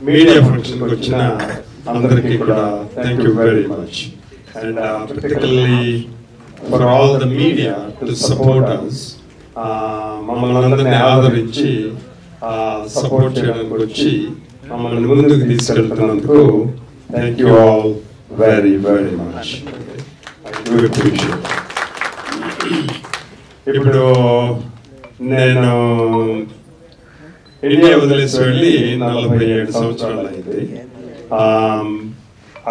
Media ఫంక్షన్కి వచ్చిన అందరికీ కూడా thank you very much. And particularly for all the media to support us, మమ్మల్ని అందరినీ ఆదరించి సపోర్ట్ చేయడానికి వచ్చి మమ్మల్ని ముందుకు తీసుకెళ్తున్నందుకు thank you all very very much. ఇప్పుడు నేను ఇండియా వదిలేసి వెళ్ళి 47 సంవత్సరాలు అయింది.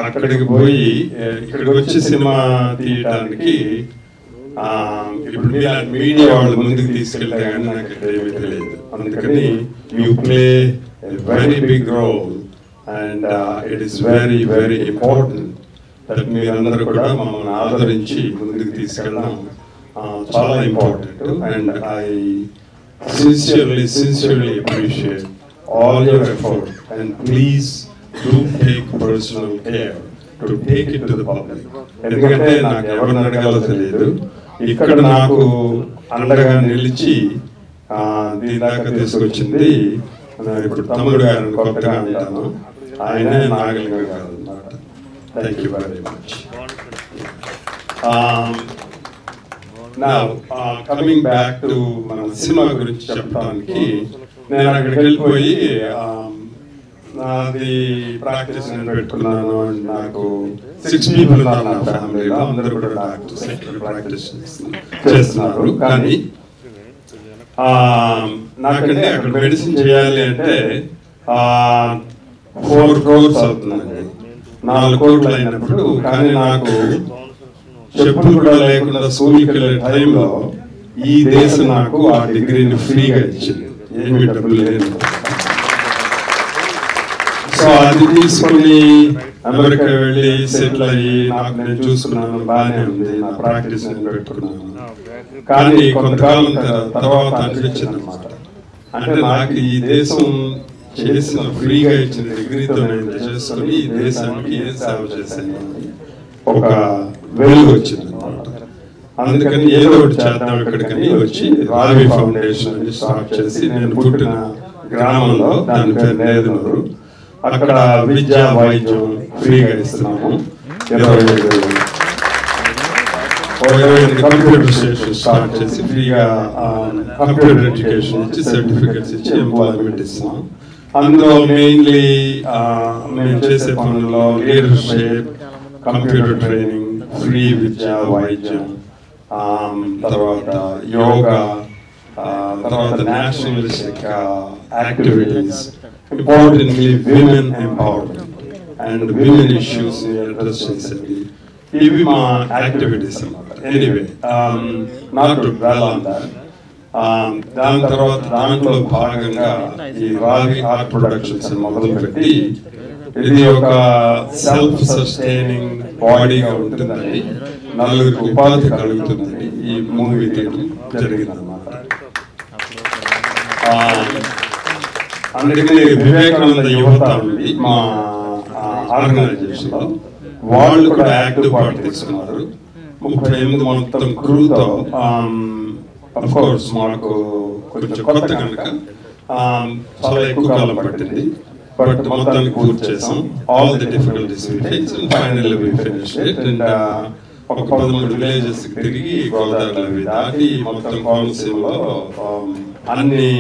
అక్కడికి పోయి ఇక్కడికి వచ్చి సినిమా తీయడానికి ఇప్పుడు మీడియా వాళ్ళు ముందుకు తీసుకెళ్తే కానీ నాకు ఇక్కడ ఏమీ తెలియదు. అందుకని you play a very big role and it is very very important that మీరందరూ కూడా మమ్మల్ని ఆదరించి ముందుకు తీసుకెళ్ళడం చాలా important. And I sincerely appreciate all your effort and please do take personal care to take it to the public. ఎందుకంటే నాకు ఎవరిని అడగాలో తెలియదు. ఇక్కడ నాకు అండగా నిలిచి దీని దాకా తీసుకొచ్చింది ఇప్పుడు తమ్ముడు గారిని కొత్తగా అంటాను, ఆయనే నాగలింగ గారు అన్నమాట. Thank you very much. Now, coming back to మన సినిమా గురించి చెప్పడానికి, నేను అక్కడికి వెళ్ళిపోయి నాది ప్రాక్టీస్ నేను పెట్టుకున్నాను. అండ్ నాకు 6 people ఉన్నారు నా ఫ్యామిలీలో, అందరూ కూడా డాక్టర్స్ ప్రాక్టీస్ చేస్తున్నారు. కానీ నాకంటే అక్కడ మెడిసిన్ చేయాలి అంటే 4 crores అవుతుందండి. 4 కోట్లు అయినప్పుడు, కానీ నాకు చెప్పులు కూడా లేకుండా స్కూల్కి వెళ్ళే టైంలో ఈ దేశం నాకు ఆ డిగ్రీని ఫ్రీగా ఇచ్చింది, ఏమీ డబ్బులు లేదు. సో అది తీసుకుని అమెరికా వెళ్ళి సెటిల్ అయ్యి నాకు నేను చూసుకున్నాను, బాగానే ఉంది, నా ప్రాక్టీస్ నేను పెట్టుకున్నాను. కానీ కొంతకాలం తర్వాత అనిపించింది అనమాట, అంటే నాకు ఈ దేశం చేసిన ఫ్రీగా ఇచ్చిన డిగ్రీతో నేను చేసుకుని ఈ దేశానికి ఏం సేవ చేశాను ఒక వెలుగు వచ్చింది అనమాట. అందుకని ఏదో ఒకటి చేద్దాం ఇక్కడికని వచ్చి రావి ఫౌండేషన్ స్టార్ట్ చేసి, నేను పుట్టిన గ్రామంలో, దాని పేరు నేదునూరు, అక్కడ విద్య వైద్యం ఫ్రీగా ఇస్తున్నాము. 25 కంప్యూటర్ స్టేషన్ స్టార్ట్ చేసి ఫ్రీగా కంప్యూటర్ ఎడ్యుకేషన్ ఇచ్చి సర్టిఫికెట్స్ ఇచ్చి ఎంప్లాయ్మెంట్ ఇస్తున్నాం. అందులో మెయిన్లీ మేము చేసే పనుల్లో లీడర్షిప్, కంప్యూటర్ ట్రైనింగ్, ఫ్రీ విద్య వైద్యం, తర్వాత యోగా, తర్వాత nationalistic activities, importantly women empowerment and women issues address చేసేది, ఇవి మా యాక్టివిటీస్ అన్నమాట. Anyway, not to dwell on that. దాని తర్వాత దాంట్లో భాగంగా ఈ రావి ఆర్ట్ ప్రొడక్షన్స్ మొదలుపెట్టి, ఇది ఒక సెల్ఫ్ సస్టైనింగ్ బాడీగా ఉంటుందని, నలుగురికి ఉపాధి కలుగుతుందని ఈ మూవీ తీయడం జరిగిందన్నమాట. అందుకని వివేకానంద యువత ఉంది మా ఆర్గనైజేషన్ లో, వాళ్ళు కూడా యాక్టివ్ పార్ట్ తీసుకున్నారు. 38 మొత్తం క్రూతో. అఫ్ కోర్స్ మాకు కొంచెం కొత్త కనుక చాలా ఎక్కువ కాలం పట్టింది, బట్ మొత్తానికి పూర్తి చేసాం. All the difficulties we face and finally we finished it. And ఒక 13 విలేజెస్ తిరిగి గోదావరి దాటి మొత్తం కోనసీమలో అన్ని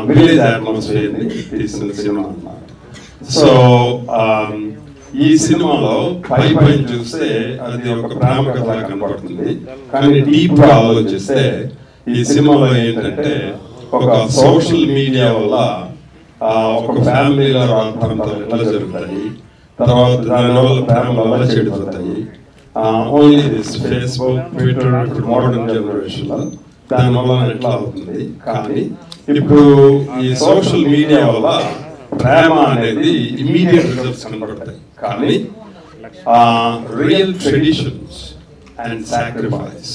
విలేజ్ అట్మాస్ఫియర్ ని తీసిన సినిమా అన్నమాట. సో ఈ సినిమాలో పైన చూస్తే అది ఒక ప్రేమ కథ కనపడుతుంది, కానీ డీప్ గా ఆలోచిస్తే ఈ సినిమాలో ఏంటంటే ఒక సోషల్ మీడియా వల్ల ఒక ఫ్యామిలీలో రాద్ధాంతాలు ఎలా జరుగుతాయి, తర్వాత దానివల్ల ప్రేమలు ఎలా చెడిపోతాయి. Only this Facebook, Twitter, modern generation లో దానివల్ల ఎట్లా అవుతుంది. కానీ ఇప్పుడు ఈ సోషల్ మీడియా వల్ల ప్రేమ అనేది ఇమీడియట్ రిజల్ట్స్ కనబడతాయి, కానీ real traditions and sacrifice,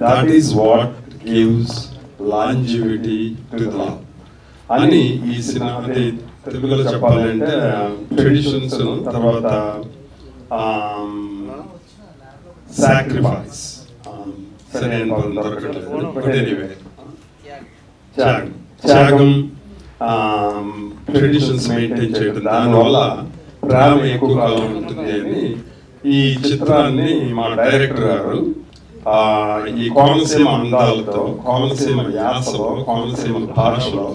that is what gives longevity to the love అని ఈ సినిమా. అంటే తెలుగులో చెప్పాలంటే ట్రెడిషన్స్ తర్వాత సాక్రిఫైస్, సరైన పదం దొరకట్లేదు, బట్ ఎనీవే త్యాగం ట్రెడిషన్స్ మెయింటైన్ చేయడం, దానివల్ల ప్రేమ ఎక్కువ కాలం ఉంటుంది అని ఈ చిత్రాన్ని మా డైరెక్టర్ గారు ఈ కోనసీమ అందాలతో, కోనసీమ యాసలో, కోనసీమ భాషలో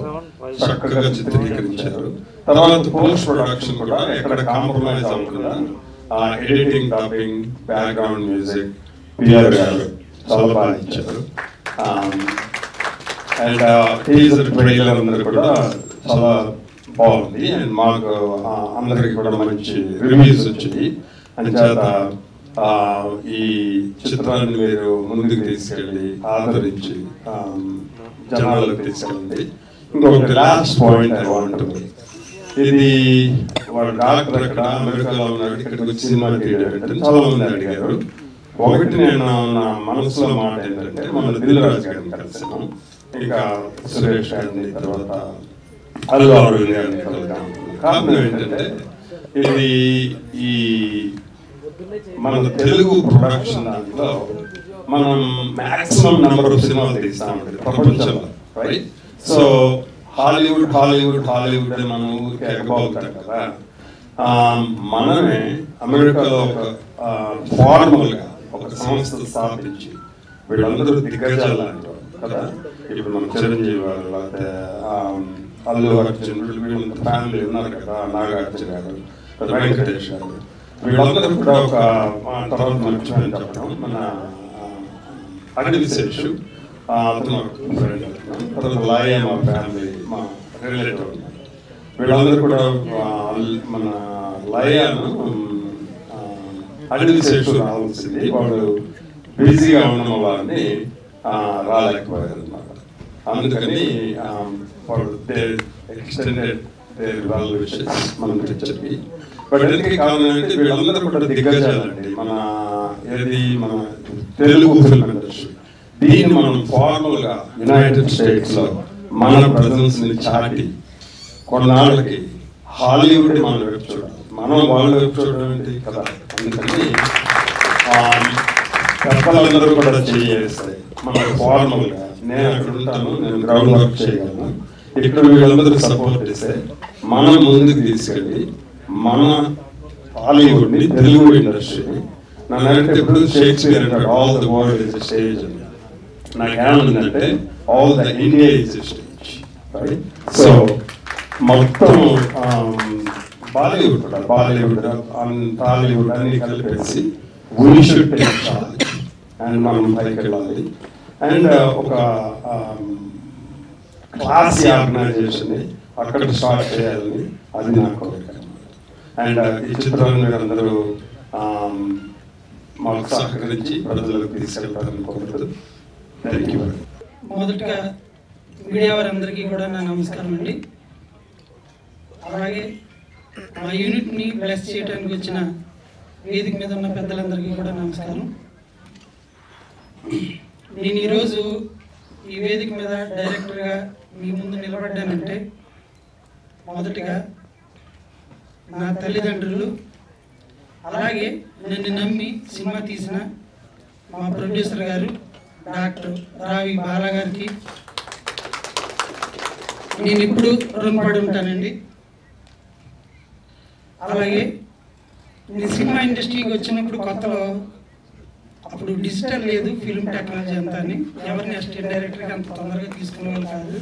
చక్కగా చిత్రీకరించారు. తర్వాత పోస్ట్ ప్రొడక్షన్ కూడా ఎక్కడ కాంప్రమైజ్ అవ్వకుండా editing, dubbing, background music PR గారు చాలా బాగా ఇచ్చారు. అండ్ టీజర్ ట్రైలర్ అందరూ కూడా చాలా బాగుంది. అండ్ మాకు అందరికి కూడా మంచి రివ్యూస్ వచ్చాయి. అంచేత ఈ చిత్రాన్ని మీరు ముందుకు తీసుకెళ్ళి ఆదరించి జనాలకు తీసుకెళ్ళండి. ఇంకొకటి last point I want to make. ఇది వాడు డాక్టర్ అక్కడ అమెరికాలో ఉన్నాడు, ఇక్కడికి వచ్చి సినిమా తీయడం చాలా మంది అడిగారు. ఒకటి నేను నా మనసులో మాట ఏంటంటే, మన దిల్ రాజు గారిని కలిసాను, ఇంకా సురేష్ గారిని, తర్వాత అల్లు అరవింద్ గారిని కలుద్దాం. కారణం ఏంటంటే, ఇది ఈ మన తెలుగు ప్రొడక్షన్ దాంట్లో మనం మాక్సిమం నెంబర్ ఆఫ్ సినిమాలు తీస్తామండి ప్రపంచంలో, right? So Hollywood Hollywood Hollywood అని మనం ఊరికే ఎగబాగుతాం కదా. మనమే అమెరికాలో ఒక ఫార్మల్గా ఒక సంస్థ స్థాపించి వీళ్ళందరూ దిగ్గజాలు అంటారు కదా. ఇప్పుడు మన చిరంజీవి గారు, లేకపోతే అల్లు అర్జున్, వీళ్ళంత ఫ్యామిలీ ఉన్నారు కదా, నాగార్జున గారు, వెంకటేష్ గారు, వీళ్ళందరూ కూడా ఒక తర్వాత మర్చిపోయిన చెప్పడం, మన అడవి శేషు అతను ఫ్రెండ్, తర్వాత లాయ మా ఫ్యామిలీ, మా రిలేటివ్, వీళ్ళందరూ కూడా మన లయను అడవి శేషు రావాల్సింది, వాళ్ళు బిజీగా ఉండడం వాళ్ళని రాలేకపోయారు అన్నమాట. అందుకని వాళ్ళు ఎక్స్టెండెడ్ వెల్ విషెస్ మన పిక్చర్కి. బట్ ఎందుకు కావాలంటే వీళ్ళందరూ కూడా దిగ్గజాలండి మన మన తెలుగు ఫిల్మ్ ఇండస్ట్రీ. దీన్ని మనం ఫార్మల్ గా యునైటెడ్ స్టేట్స్ లో మన ప్రజెన్స్ ని చాటి కొన్నాళ్ళకి హాలీవుడ్ మన వైపు చూడాలి, మనం వాళ్ళ వైపు చూడడం ఏంటి కదా. అందుకని పెద్దలందరూ కూడా చేస్తాయి మన ఫార్మల్ గా. నేను అక్కడ ఉంటాను, నేను గ్రౌండ్ వర్క్ చేయగలను. ఇక్కడ వీళ్ళందరూ సపోర్ట్ చేస్తే మనం ముందుకు తీసుకెళ్ళి మన హాలీవుడ్ ని, తెలుగు ఇండస్ట్రీని, నన్ను అంటే ఇప్పుడు షేక్స్పియర్ అంటాడు all the world is a stage అని. నాకేమనుందంటే all the India is a stage, right? So మొత్తం బాలీవుడ్ కూడా, బాలీవుడ్ టాలీవుడ్ అన్ని కలిపేసి we should take charge and మనం పైకి వెళ్ళాలి. అండ్ ఒక క్లాసీ ఆర్గనైజేషన్ అక్కడ స్టార్ట్ చేయాలని అది నా కోరిక. అండ్ ఈ చిత్రాన్ని మీరు అందరూ మాకు సహకరించి ప్రజలకు తీసుకెళ్తారని కోరుతూ థ్యాంక్ యూ. మొదటగా మీడియా వారందరికీ కూడా నా నమస్కారం అండి. అలాగే మా యూనిట్ని బ్లెస్ చేయడానికి వచ్చిన వేదిక మీద ఉన్న పెద్దలందరికీ కూడా నమస్కారం. నేను ఈరోజు ఈ వేదిక మీద డైరెక్టర్గా మీ ముందు నిలబడ్డానంటే మొదటిగా నా తల్లిదండ్రులు, అలాగే నన్ను నమ్మి సినిమా తీసిన మా ప్రొడ్యూసర్ గారు డాక్టర్ రావి బాలా గారికి నేను ఇప్పుడు రుణపడి ఉంటానండి. అలాగే నేను సినిమా ఇండస్ట్రీకి వచ్చినప్పుడు కొత్తలో అప్పుడు డిజిటల్ లేదు, ఫిల్మ్ టెక్నాలజీ అంతా అని ఎవరిని అసిస్టెంట్ డైరెక్టర్గా అంత తొందరగా తీసుకునే వాళ్ళు కాదు.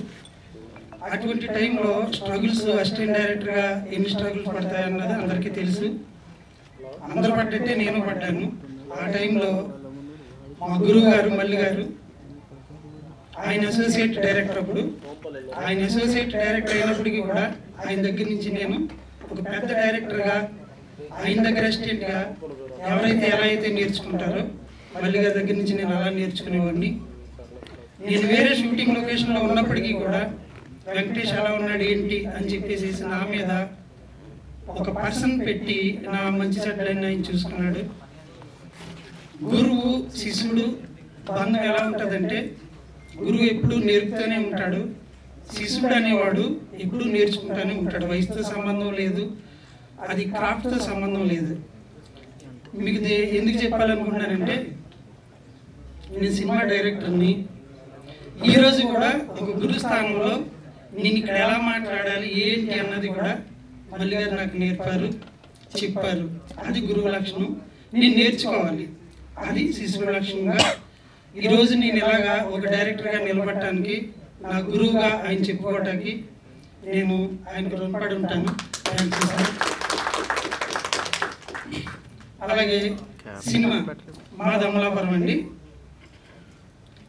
అటువంటి టైంలో స్ట్రగుల్స్, అసిస్టెంట్ డైరెక్టర్గా ఎన్ని స్ట్రగుల్స్ పడతాయన్నది అందరికీ తెలుసు. అందరూ పడ్డట్టే నేను పడ్డాను. ఆ టైంలో మా గురువు గారు మల్లి గారు, ఆయన అసోసియేట్ డైరెక్టర్. అప్పుడు ఆయన అసోసియేట్ డైరెక్టర్ అయినప్పటికీ కూడా ఆయన దగ్గర నుంచి నేను ఒక పెద్ద డైరెక్టర్గా, ఆయన దగ్గర అసిస్టెంట్గా ఎవరైతే ఎలా అయితే నేర్చుకుంటారో మల్లి గారి దగ్గర నుంచి నేను అలా నేర్చుకునేవాడిని. నేను వేరే షూటింగ్ లొకేషన్లో ఉన్నప్పటికీ కూడా వెంకటేష్ ఎలా ఉన్నాడు ఏంటి అని చెప్పేసి నా మీద ఒక పర్సన్ పెట్టి నా మంచి చెడ్డలన్నీ ఆయన చూసుకున్నాడు. గురువు శిష్యుడు బంధం ఎలా ఉంటుందంటే, గురువు ఎప్పుడు నేర్పుతూనే ఉంటాడు, శిష్యుడు అనేవాడు ఎప్పుడు నేర్చుకుంటూనే ఉంటాడు. వయసుతో సంబంధం లేదు, అది క్రాఫ్ట్తో సంబంధం లేదు. మీకు ఎందుకు చెప్పాలనుకుంటున్నానంటే, నేను సినిమా డైరెక్టర్ని. ఈరోజు కూడా ఒక గురు స్థానంలో నేను ఇక్కడ ఎలా మాట్లాడాలి ఏంటి అన్నది కూడా మల్లి గారు నాకు నేర్పారు, చెప్పారు. అది గురువు లక్షణం. నేను నేర్చుకోవాలి, అది శిశువు లక్షణంగా ఈరోజు నేను ఇలాగా ఒక డైరెక్టర్గా నిలబడటానికి, నా గురువుగా ఆయన చెప్పుకోవటానికి నేను ఆయనకు రుణపడి ఉంటాను. అలాగే సినిమా మాది అమలాపురం అండి.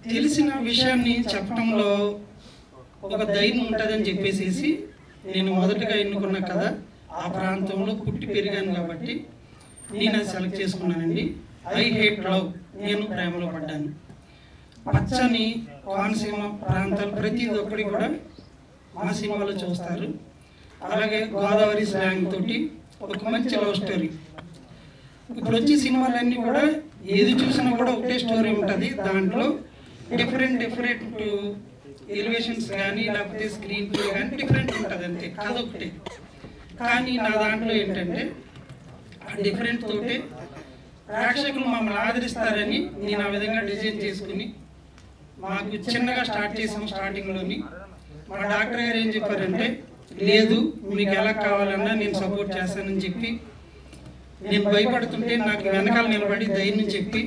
తెలిసిన విషయాన్ని చెప్పడంలో ఒక ధైర్యం ఉంటుందని చెప్పేసి నేను మొదటగా ఎన్నుకున్న కథ ఆ ప్రాంతంలో పుట్టి పెరిగాను కాబట్టి నేను అది సెలెక్ట్ చేసుకున్నానండి. ఐ హేట్ లవ్, నేను ప్రేమలో పడ్డాను. పచ్చని కోనసీమ ప్రాంతాలు ప్రతి ఒక్కటి కూడా మా సినిమాలో చూస్తారు. అలాగే గోదావరి స్లాంగ్ తోటి ఒక మంచి లవ్ స్టోరీ. ఇప్పుడు వచ్చే సినిమాలన్నీ కూడా ఏది చూసినా కూడా ఒకటే స్టోరీ ఉంటుంది. దాంట్లో డిఫరెంట్ ఎలివేషన్స్ కానీ లేకపోతే స్క్రీన్ ప్లే కానీ డిఫరెంట్ ఉంటుంది, అంతే, కథ ఒకటే. కానీ నా దాంట్లో ఏంటంటే ఆ డిఫరెంట్ తోటే ప్రేక్షకులు మమ్మల్ని ఆదరిస్తారని నేను ఆ విధంగా డిజైన్ చేసుకుని మాకు చిన్నగా స్టార్ట్ చేసాము. స్టార్టింగ్లోని మా డాక్టర్ గారు ఏం చెప్పారంటే, లేదు మీకు ఎలా కావాలన్నా నేను సపోర్ట్ చేస్తానని చెప్పి, నేను భయపడుతుంటే నాకు వెనకాల నిలబడి ధైర్యం చెప్పి,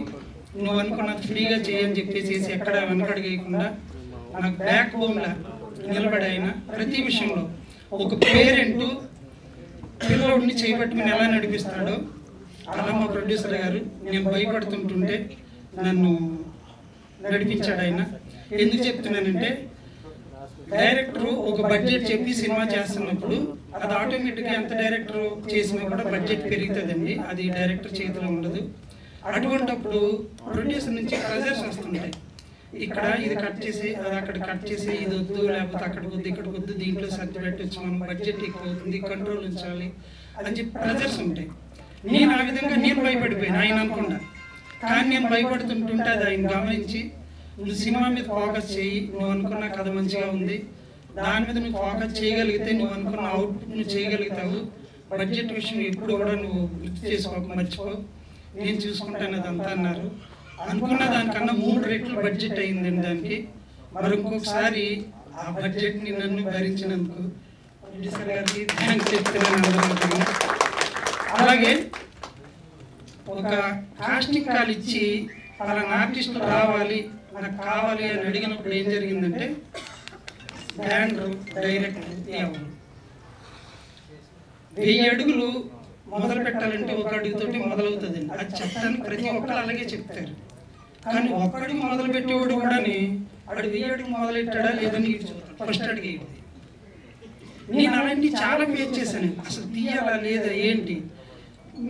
నువ్వు అనుకున్నది ఫ్రీగా చేయని చెప్పేసి ఎక్కడ వెనకడిగేయకుండా నాకు బ్యాక్ బోన్లా నిలబడి ఆయన ప్రతి విషయంలో ఒక పేరెంట్ పిల్లోడిని చేయబట్టుకుని ఎలా నడిపిస్తాడో అలా మా ప్రొడ్యూసర్ గారు నేను భయపడుతుంటుంటే నన్ను నడిపించాడు ఆయన. ఎందుకు చెప్తున్నానంటే, డైరెక్టర్ ఒక బడ్జెట్ చెప్పి సినిమా చేస్తున్నప్పుడు అది ఆటోమేటిక్గా ఎంత డైరెక్టర్ చేసినా కూడా బడ్జెట్ పెరుగుతుందండి, అది డైరెక్టర్ చేతిలో ఉండదు. అటువంటిప్పుడు ప్రొడ్యూసర్ నుంచి ప్రెజర్స్ వస్తుంటాయి. ఇక్కడ ఇది కట్ చేసి అది అక్కడ కట్ చేసి ఇది వద్దు, లేకపోతే అక్కడికి వద్దు ఇక్కడికి వద్దు, దీంట్లో సర్ది పెట్టచ్చు, మనం బడ్జెట్ ఎక్కువ అవుతుంది, కంట్రోల్ ఉంచాలి అని చెప్పి ప్రెజర్స్ ఉంటాయి. నేను ఆ విధంగా నేను భయపడిపోయాను ఆయన అనుకున్నా. కానీ నేను భయపడుతుంటుంటే అది ఆయన గమనించి, నువ్వు సినిమా మీద ఫోకస్ చేయి, నువ్వు అనుకున్న కథ మంచిగా ఉంది, దాని మీద నువ్వు ఫోకస్ చేయగలిగితే నువ్వు అనుకున్న అవుట్పుట్ నువ్వు చేయగలుగుతావు, బడ్జెట్ విషయం ఎప్పుడు కూడా నువ్వు గుర్తు చేసుకోక మర్చిపో, నేను చూసుకుంటాను అదంతా అన్నారు. అనుకున్న దానికన్నా 3 రెట్లు బడ్జెట్ అయిందండి దానికి. మరి ఇంకొకసారి ఆ బడ్జెట్ని నన్ను భరించినందుకు ప్రొడ్యూసర్ గారికి థ్యాంక్స్ చెప్తున్నాను. అలాగే ఒక కాస్టింగ్ కాల్ ఇచ్చి పలానా ఆర్టిస్టులు రావాలి నాకు కావాలి అని అడిగినప్పుడు ఏం జరిగిందంటే, బ్యాండర్ డైరెక్టర్ ఎవరు 1000 అడుగులు మొదలు పెట్టాలంటే ఒక అడుగుతోటి మొదలవుతుందండి. అది చెప్తాను ప్రతి ఒక్కరు అలాగే చెప్తారు. కానీ ఒక్కడికి మొదలు పెట్టేవాడు కూడా వాడు 1000 అడుగు మొదలెట్టాడా లేదని ఫస్ట్ అడిగి నేను అలాంటి చాలా ఫేస్ చేశాను. అసలు తీయాలా లేదా ఏంటి,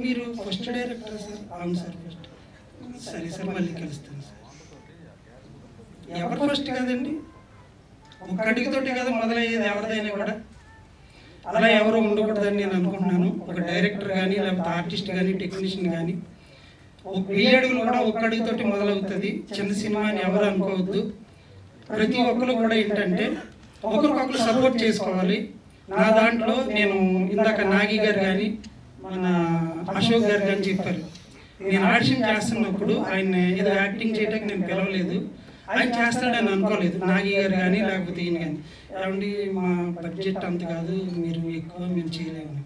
మీరు ఫస్ట్ డైరెక్టర్ సార్? అవును సార్ ఫస్ట్. సరే సార్ మళ్ళీ కలుస్తాను సార్. ఎవరు ఫస్ట్ కదండి, ఒక అడుగుతోటి కదా మొదలయ్యేది ఎవరిదైనా కూడా. అలా ఎవరు ఉండకూడదని నేను అనుకుంటున్నాను. ఒక డైరెక్టర్ కానీ లేకపోతే ఆర్టిస్ట్ కానీ టెక్నీషియన్ కానీ ఒక 1000 అడుగులు కూడా ఒక అడుగుతోటి మొదలవుతుంది. చిన్న సినిమా అని ఎవరు అనుకోవద్దు. ప్రతి ఒక్కరు కూడా ఏంటంటే ఒకరికొకరు సపోర్ట్ చేసుకోవాలి. నా దాంట్లో నేను ఇందాక నాగి గారు కానీ మన అశోక్ గారు కానీ చెప్పారు, నేను ఆడిషన్ చేస్తున్నప్పుడు ఆయన ఏదో యాక్టింగ్ చేయడానికి నేను పిలవలేదు, ఆయన చేస్తాడని అనుకోలేదు. నాగి గారు కానీ లేకపోతే ఈయన కానీ, ఏమండి మా బడ్జెట్ అంత కాదు, మీరు ఎక్కువ మేము చేయలేము,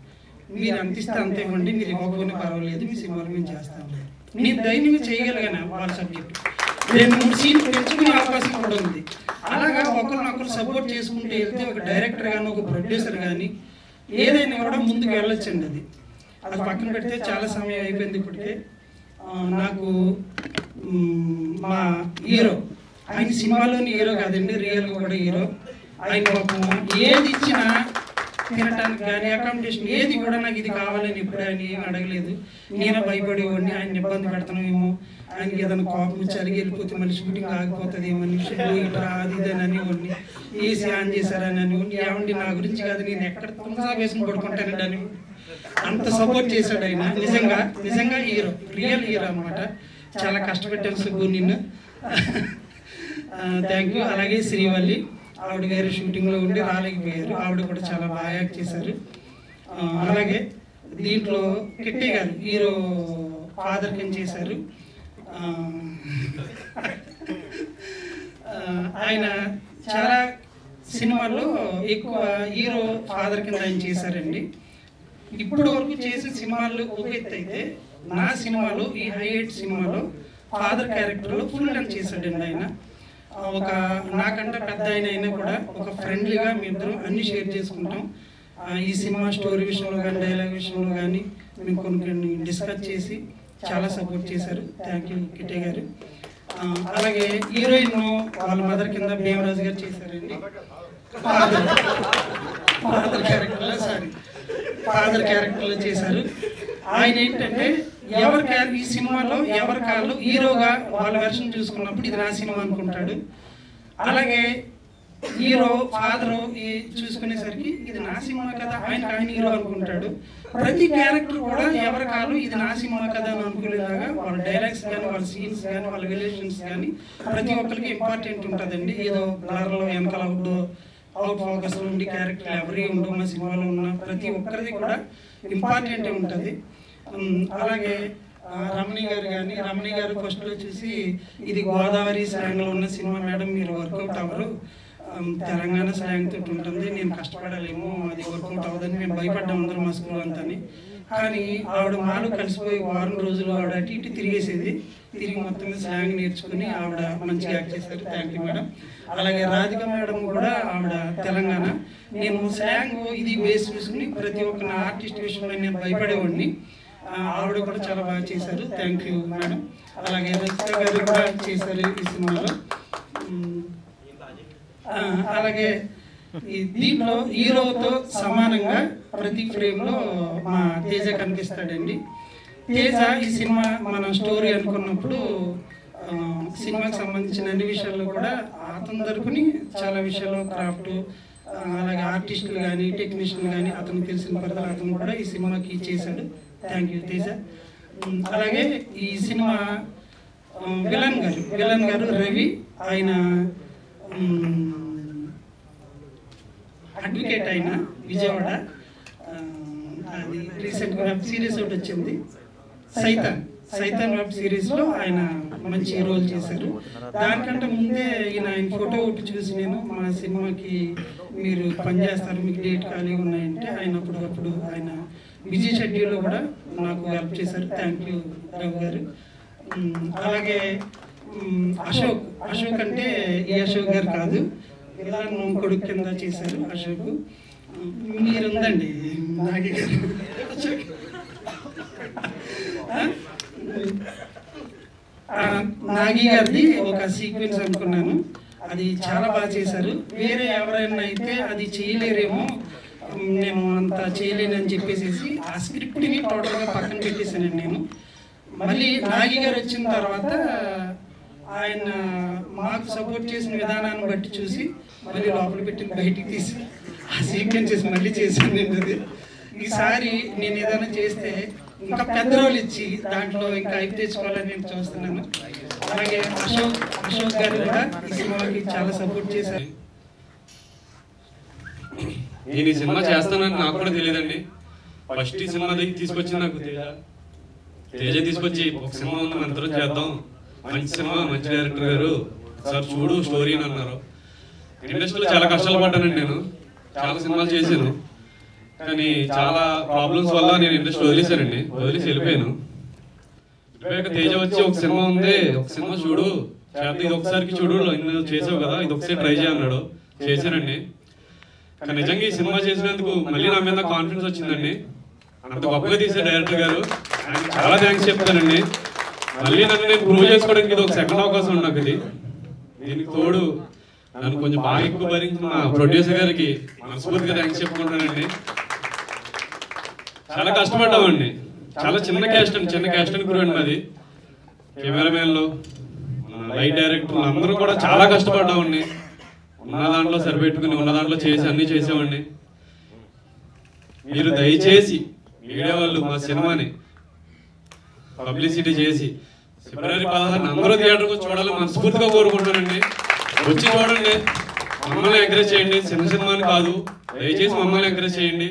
మీరు అంత ఇస్తే అంతే ఇవ్వండి, మీరు ఇవ్వకపోయినా పర్వాలేదు, మీ సినిమాలు మేము చేస్తాము. నేను ధైర్యంగా చేయగలిగాను వాళ్ళ సబ్జెక్టు. 2-3 సీన్లు పెంచుకునే అవకాశం కూడా ఉంది. అలాగా ఒకరినొకరు సపోర్ట్ చేసుకుంటూ వెళ్తే ఒక డైరెక్టర్ కానీ ఒక ప్రొడ్యూసర్ కానీ ఏదైనా కూడా ముందుకు వెళ్ళొచ్చండి. అది పక్కన పెడితే చాలా సమయం అయిపోయింది ఇప్పటికే. నాకు మా హీరో, ఆయన సినిమాలోని హీరో కాదండి, రియల్గా కూడా హీరో. ఆయన పాపం ఏది ఇచ్చినా తినటానికి కానీ అకామిడేషన్ ఏది కూడా నాకు ఇది కావాలని ఎప్పుడు ఆయన ఏమి అడగలేదు. నేనే భయపడేవాడిని, ఆయన ఇబ్బంది పెడతానేమో, ఆయనకి ఏదైనా కోపం వచ్చి అడిగి వెళ్ళిపోతే మళ్ళీ షూటింగ్ ఆగిపోతుంది ఏమో ఇట్లా అది ఇదని అనేవాడిని. ఏసీ ఆన్ చేశారని అనేవాడిని. ఏమండి నా గురించి కాదు, నేను ఎక్కడ తుంగసా వేసుకుని పడుకుంటానండి అని అంత సపోర్ట్ చేశాడు ఆయన. నిజంగా హీరో, రియల్ హీరో అనమాట. చాలా కష్టపెట్టాను సుబ్బు నిన్ను. Thank you. అలాగే శ్రీవల్లి, ఆవిడ గారు షూటింగ్లో ఉండి రాలేకపోయారు, ఆవిడ కూడా చాలా బాగా యాక్ట్ చేశారు. అలాగే దీంట్లో కిట్టి గారు హీరో ఫాదర్ కింద చేశారు. ఆయన చాలా సినిమాలో ఎక్కువ హీరో ఫాదర్ కింద ఆయన చేశారండి. ఇప్పటి వరకు చేసిన సినిమాల్లో ఒక ఎత్తు అయితే నా సినిమాలో ఈ హైలైట్ సినిమాలో ఫాదర్ క్యారెక్టర్లో ఫుల్ టైం చేశాడండి ఆయన. ఒక నాకంటే పెద్ద ఆయన అయినా కూడా ఒక ఫ్రెండ్లీగా మేమిద్దరం అన్ని షేర్ చేసుకుంటాం. ఈ సినిమా స్టోరీ విషయంలో కానీ డైలాగ్ విషయంలో కానీ మేము కొన్ని డిస్కస్ చేసి చాలా సపోర్ట్ చేశారు. థ్యాంక్ యూ కిటే గారు. అలాగే హీరోయిన్ వాళ్ళ మదర్ కింద భీమరాజు గారు చేశారండి. ఫాదర్ క్యారెక్టర్లో చేశారు. ఆయన ఏంటంటే ఈ సినిమాలో ఎవరి కాళ్ళు హీరోగా వాళ్ళ వెర్షన్ చూసుకున్నప్పుడు ఇది నా సినిమా అనుకుంటాడు. అలాగే హీరో ఫాదర్ చూసుకునేసరికి ఇది నా సినిమా కదా ఆయన హీరో అనుకుంటాడు. ప్రతి క్యారెక్టర్ కూడా ఎవరి కాలు ఇది నా సినిమా కదా అని అనుకునేలాగా వాళ్ళ డైలాగ్స్ కానీ వాళ్ళ సీన్స్ కానీ వాళ్ళ రిలేషన్స్ కానీ ప్రతి ఒక్కరికి ఇంపార్టెంట్ ఉంటుందండి. ఏదో బ్లర్లో వెనకాల అవుట్ ఫోకస్ ఉండి క్యారెక్టర్ ఎవరి ఉండవు మా సినిమాలో ఉన్న ప్రతి ఒక్కరిది కూడా ఇంపార్టెంటే ఉంటుంది. అలాగే రమణి గారు ఫస్ట్లో చూసి ఇది గోదావరి స్లాంగ్లో ఉన్న సినిమా మేడం, మీరు వర్కౌట్ అవ్వరు, తెలంగాణ స్లాంగ్ తోటి ఉంటుంది, నేను కష్టపడాలేమో అది వర్కౌట్ అవ్వదని మేము భయపడ్డాం అందరం మా స్కూల్ అంతాని. కానీ ఆవిడ మాలు కలిసిపోయి వారం రోజులు ఆవిడ అటు ఇటు తిరిగేసేది, తిరిగి మొత్తం స్లాంగ్ నేర్చుకుని ఆవిడ మంచిగా యాక్ట్ చేశారు. Thank you madam. అలాగే రాధిక మేడం కూడా ఆవిడ తెలంగాణ, నేను స్లాంగ్ ఇది బేస్ చూసుకుని ప్రతి ఒక్క నా ఆర్టిస్ట్ విషయంలో నేను భయపడేవాడిని, ఆవిడ కూడా చాలా బాగా చేశారు. Thank you madam. అలాగే రచిత గారు కూడా చేశారు ఈ సినిమాలో. అలాగే దీంట్లో హీరోతో సమానంగా ప్రతి ఫ్రేమ్లో మా తేజ కనిపిస్తాడండి. తేజ ఈ సినిమా మన స్టోరీ అనుకున్నప్పుడు సినిమాకి సంబంధించిన అన్ని విషయాల్లో కూడా అతని తరపుని చాలా విషయాల్లో క్రాఫ్ట్ అలాగే ఆర్టిస్టులు కానీ టెక్నీషియన్లు కానీ అతనికి తెలిసిన పరిధిలో అతను కూడా ఈ సినిమాకి చేశాడు. Thank you Teja. అలాగే ఈ సినిమా విలన్ గారు రవి, ఆయన అడ్వకేట్ అయిన విజయవాడ, అది రీసెంట్గా వెబ్ సిరీస్ ఒకటి వచ్చింది సైతాన్ వెబ్ సిరీస్లో ఆయన మంచి రోల్ చేశారు. దానికంటే ముందే ఆయన ఫోటో ఒకటి చూసి నేను మా సినిమాకి మీరు పనిచేస్తారు, మీకు డేట్ ఖాళీగా ఉన్నాయంటే ఆయన అప్పుడు ఆయన బిజీ షెడ్యూల్లో కూడా నాకు హెల్ప్ చేశారు. థ్యాంక్ యూ రవి గారు. అలాగే అశోక్ అంటే ఈ అశోక్ గారు కాదు, విలన్ కొడుకు కింద చేశారు అశోక్. మీరుందండి నాగి గారు, నాగి గారిది ఒక సీక్వెన్స్ అనుకున్నాను, అది చాలా బాగా చేశారు. వేరే ఎవరైనా అయితే అది చేయలేరేమో, నేను అంత చేయలేనని చెప్పేసి ఆ స్క్రిప్ట్ని టోటల్గా పక్కన పెట్టేశానండి నేను. మళ్ళీ నాగి గారు వచ్చిన తర్వాత ఆయన మాకు సపోర్ట్ చేసిన విధానాన్ని బట్టి చూసి మళ్ళీ లోపల పెట్టి బయటికి తీసి ఆ సీక్వెన్సెస్ మళ్ళీ చేశాను నేను. అది ఈసారి నేను ఏదైనా చేస్తే ఇంకా పెద్ద రోల్ ఇచ్చి దాంట్లో ఇంకా హైప్ తెచ్చుకోవాలని నేను చూస్తున్నాను. అలాగే అశోక్ గారు కూడా ఈ సినిమాకి చాలా సపోర్ట్ చేశారు. నేను ఈ సినిమా చేస్తానని నాకు కూడా తెలియదండి. ఫస్ట్ ఈ సినిమా దగ్గర తీసుకొచ్చి నాకు తేజ తీసుకొచ్చి ఒక సినిమా ఉంది మన ఇద్దరం చేద్దాం, మంచి సినిమా మంచి డైరెక్టర్ గారు సార్ చూడు స్టోరీ అని అన్నారు. ఇండస్ట్రీలో చాలా కష్టాలు పడ్డానండి, నేను చాలా సినిమాలు చేశాను, కానీ చాలా ప్రాబ్లమ్స్ వల్ల నేను ఇండస్ట్రీ వదిలేసి వెళ్ళిపోయాను. తేజ వచ్చి ఒక సినిమా ఉంది, ఒక సినిమా చూడు, ఇది ఒకసారికి చూడు, నువ్వు చేసావు కదా, ఇది ఒకసారి ట్రై చేయన్నాడు, చేశానండి. కానీ నిజంగా ఈ సినిమా చేసినందుకు మళ్ళీ నా మీద కాన్ఫిడెన్స్ వచ్చిందండి. అంత గొప్పగా తీసే డైరెక్టర్ గారు చాలా థ్యాంక్స్ చెప్తానండి. మళ్ళీ నన్ను నేను ప్రూవ్ చేసుకోవడానికి ఇది ఒక సెకండ్ అవకాశం ఉంది నాకు. దీనికి తోడు నన్ను కొంచెం బాగా ఎక్కువ భరించిన మా ప్రొడ్యూసర్ గారికి మనస్ఫూర్తిగా థ్యాంక్స్ చెప్పుకుంటానండి. చాలా కష్టపడ్డామండి, చాలా చిన్న క్యాస్ట్ అని క్రూ అండి మాది. కెమెరామెన్లు లైట్ డైరెక్టర్లు అందరూ కూడా చాలా కష్టపడ్డామండి. ఉన్న దాంట్లో సరిపెట్టుకుని ఉన్న దాంట్లో చేసి అన్ని చేసామండి. మీరు దయచేసి మీడియా వాళ్ళు మా సినిమాని పబ్లిసిటీ చేసి ఫిబ్రవరి 16 అందరూ థియేటర్కి చూడాలని మనస్ఫూర్తిగా కోరుకుంటానండి. వచ్చి చూడండి, మమ్మల్ని ఎంకరేజ్ చేయండి. చిన్న సినిమాని కాదు, దయచేసి మమ్మల్ని ఎంకరేజ్ చేయండి.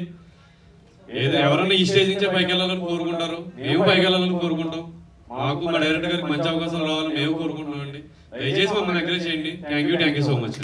ఎవరన్నా ఈ స్టేజ్ నుంచే పైకి వెళ్ళాలని కోరుకుంటారు, మేము పైకి వెళ్ళాలని కోరుకుంటాం. మాకు మా డైరెక్టర్ గారికి మంచి అవకాశం రావాలని మేము కోరుకుంటున్నాం అండి. దయచేసి మమ్మల్ని ఎంకరేజ్ చేయండి. Thank you so much.